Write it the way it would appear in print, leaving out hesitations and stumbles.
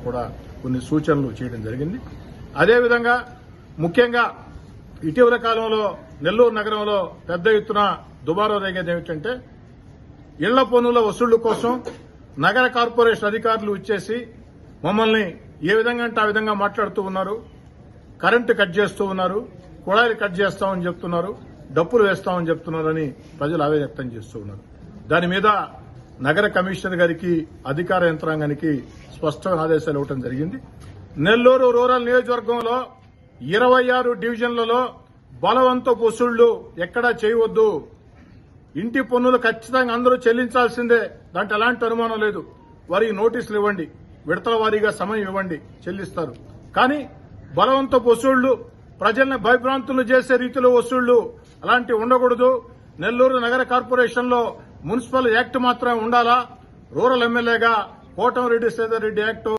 కూడా కొన్ని సూచనలు చేయడం జరిగింది. అదేవిధంగా ముఖ్యంగా ఇటీవల కాలంలో నెల్లూరు నగరంలో పెద్ద ఎత్తున దుబారా రేగేది ఏమిటంటే ఇళ్ల పన్నుల వసూళ్ల కోసం నగర కార్పొరేషన్ అధికారులు వచ్చేసి మమ్మల్ని ఏ విధంగా అంటే ఆ విధంగా మాట్లాడుతూ ఉన్నారు. కరెంటు కట్ చేస్తూ ఉన్నారు, కుళాయిలు కట్ చేస్తామని చెప్తున్నారు, డప్పులు వేస్తామని చెప్తున్నారని ప్రజలు ఆవేదన వ్యక్తం చేస్తూ ఉన్నారు. దాని మీద నగర కమిషనర్ గారికి అధికార యంత్రాంగానికి స్పష్టమైన ఆదేశాలు ఇవ్వడం జరిగింది. నెల్లూరు రూరల్ నియోజకవర్గంలో 26 డివిజన్లలో బలవంతపు వసూళ్లు ఎక్కడా చేయవద్దు. ఇంటి పన్నులు ఖచ్చితంగా అందరూ చెల్లించాల్సిందే, దాంట్లో ఎలాంటి అనుమానం లేదు. వారికి నోటీసులు ఇవ్వండి, విడతల వారీగా సమయం ఇవ్వండి, చెల్లిస్తారు. కానీ బలవంతపు వసూళ్లు, ప్రజల్ని భయభ్రాంతులు చేసే రీతిలో వసూళ్లు అలాంటివి ఉండకూడదు. నెల్లూరు నగర కార్పొరేషన్ లో మున్సిపల్ యాక్ట్ మాత్రమే ఉండాలా. రూరల్ ఎమ్మెల్యేగా కోటమిరెడ్డి శ్రీధర్ రెడ్డి యాక్ట్